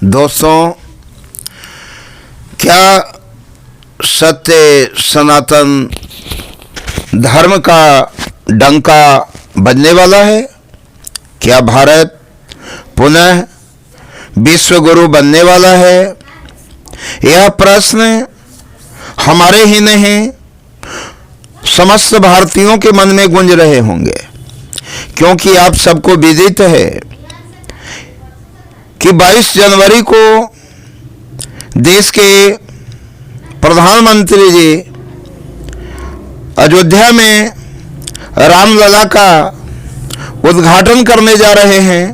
दोस्तों, क्या सत्य सनातन धर्म का डंका बजने वाला है? क्या भारत पुनः विश्व गुरु बनने वाला है? यह प्रश्न हमारे ही नहीं समस्त भारतीयों के मन में गूंज रहे होंगे, क्योंकि आप सबको विदित है कि 22 जनवरी को देश के प्रधानमंत्री जी अयोध्या में रामलला का उद्घाटन करने जा रहे हैं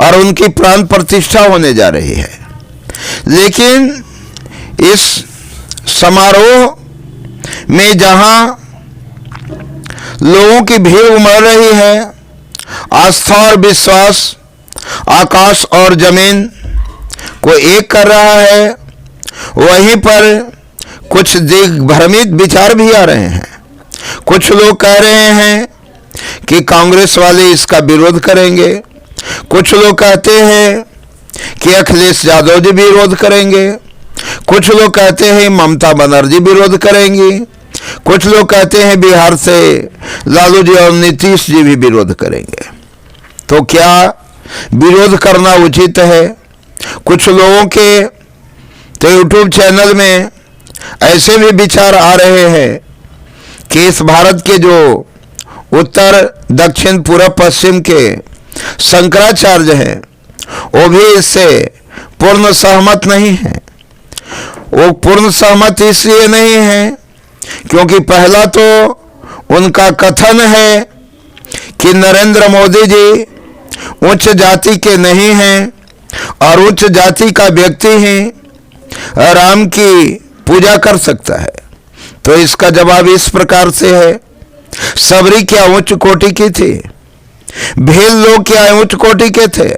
और उनकी प्राण प्रतिष्ठा होने जा रही है। लेकिन इस समारोह में जहां लोगों की भीड़ उमड़ रही है, आस्था और विश्वास आकाश और जमीन को एक कर रहा है, वहीं पर कुछ दिग्भ्रमित विचार भी आ रहे हैं। कुछ लोग कह रहे हैं कि कांग्रेस वाले इसका विरोध करेंगे, कुछ लोग कहते हैं कि अखिलेश यादव जी विरोध करेंगे, कुछ लोग कहते हैं ममता बनर्जी विरोध करेंगी, कुछ लोग कहते हैं बिहार से लालू जी और नीतीश जी भी विरोध करेंगे। तो क्या विरोध करना उचित है? कुछ लोगों के तो यूट्यूब चैनल में ऐसे भी विचार आ रहे हैं कि इस भारत के जो उत्तर दक्षिण पूर्व पश्चिम के शंकराचार्य हैं, वो भी इससे पूर्ण सहमत नहीं है। वो पूर्ण सहमत इसलिए नहीं है क्योंकि पहला तो उनका कथन है कि नरेंद्र मोदी जी उच्च जाति के नहीं हैं और उच्च जाति का व्यक्ति ही राम की पूजा कर सकता है। तो इसका जवाब इस प्रकार से है, सबरी क्या उच्च कोटि की थी? भील लोग क्या उच्च कोटि के थे?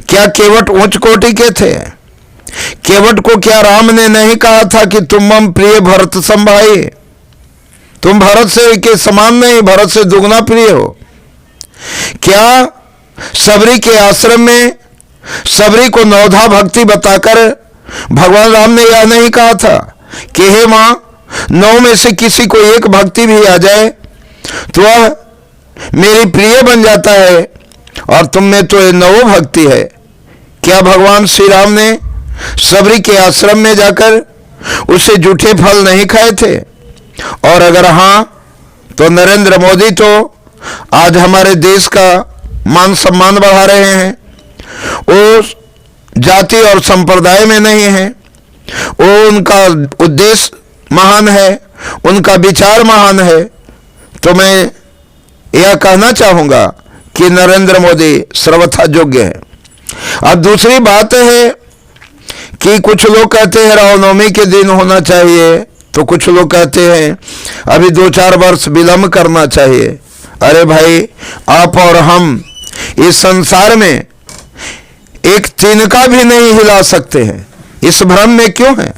क्या केवट उच्च कोटि के थे? केवट को क्या राम ने नहीं कहा था कि तुम मम प्रिय भरत संभाई, तुम भरत से के समान नहीं, भरत से दुगना प्रिय हो? क्या सबरी के आश्रम में सबरी को नवधा भक्ति बताकर भगवान राम ने यह नहीं कहा था कि हे मां, 9 में से किसी को एक भक्ति भी आ जाए तो वह मेरी प्रिय बन जाता है, और तुम में तो ये 9 भक्ति है? क्या भगवान श्री राम ने सबरी के आश्रम में जाकर उससे जूठे फल नहीं खाए थे? और अगर हां, तो नरेंद्र मोदी तो आज हमारे देश का मान सम्मान बढ़ा रहे हैं। वो जाति और संप्रदाय में नहीं है, वो उनका उद्देश्य महान है, उनका विचार महान है। तो मैं यह कहना चाहूँगा कि नरेंद्र मोदी सर्वथा योग्य है। अब दूसरी बात है कि कुछ लोग कहते हैं रामनवमी के दिन होना चाहिए, तो कुछ लोग कहते हैं अभी 2-4 वर्ष विलंब करना चाहिए। अरे भाई, आप और हम इस संसार में एक तिनका भी नहीं हिला सकते हैं, इस भ्रम में क्यों हैं?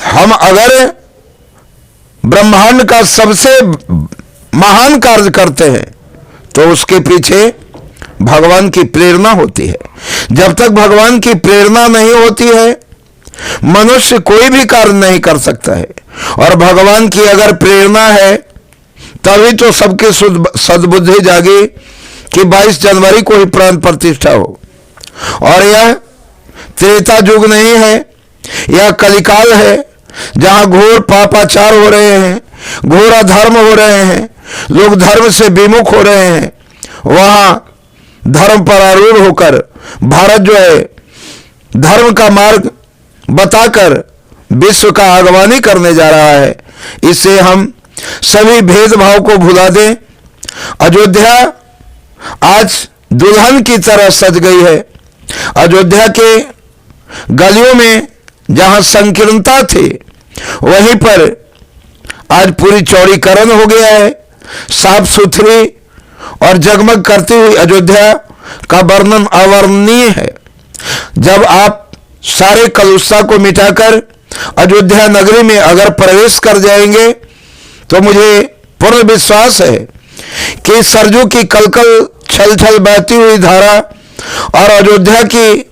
हम अगर ब्रह्मांड का सबसे महान कार्य करते हैं तो उसके पीछे भगवान की प्रेरणा होती है। जब तक भगवान की प्रेरणा नहीं होती है, मनुष्य कोई भी कार्य नहीं कर सकता है। और भगवान की अगर प्रेरणा है तभी तो सबकी सद्बुद्धि जागी कि 22 जनवरी को ही प्राण प्रतिष्ठा हो। और यह त्रेता युग नहीं है, यह कलिकाल है, जहां घोर पापाचार हो रहे हैं, घोर अधर्म हो रहे हैं, लोग धर्म से विमुख हो रहे हैं। वहां धर्म पर आरूढ़ होकर भारत जो है धर्म का मार्ग बताकर विश्व का आगवानी करने जा रहा है। इससे हम सभी भेदभाव को भुला दें। अयोध्या आज दुल्हन की तरह सज गई है। अयोध्या के गलियों में जहां संकीर्णता थी, वहीं पर आज पूरी चौड़ीकरण हो गया है। साफ सुथरी और जगमग करती हुई अयोध्या का वर्णन अवर्णनीय है। जब आप सारे कलुषता को मिटाकर अयोध्या नगरी में अगर प्रवेश कर जाएंगे तो मुझे पूर्ण विश्वास है कि सरजू की कलकल छल छल बहती हुई धारा और अयोध्या की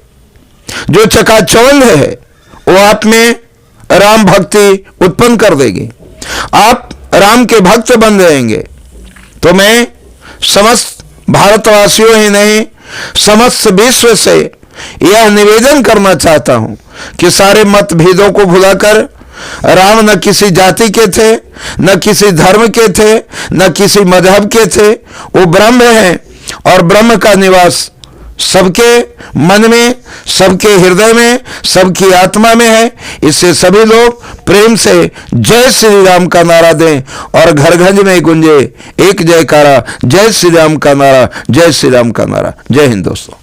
जो चकाचौंध है वो आप में राम भक्ति उत्पन्न कर देगी। आप राम के भक्त बन जाएंगे। तो मैं समस्त भारतवासियों ही नहीं, समस्त विश्व से यह निवेदन करना चाहता हूं कि सारे मतभेदों को भुलाकर, राम न किसी जाति के थे, न किसी धर्म के थे, न किसी मजहब के थे, वो ब्रह्म हैं और ब्रह्म का निवास सबके मन में, सबके हृदय में, सबकी आत्मा में है। इससे सभी लोग प्रेम से जय श्री राम का नारा दें और घर घर में गुंजे एक जयकारा, जय श्री राम का नारा, जय श्री राम का नारा। जय हिंद दोस्तों।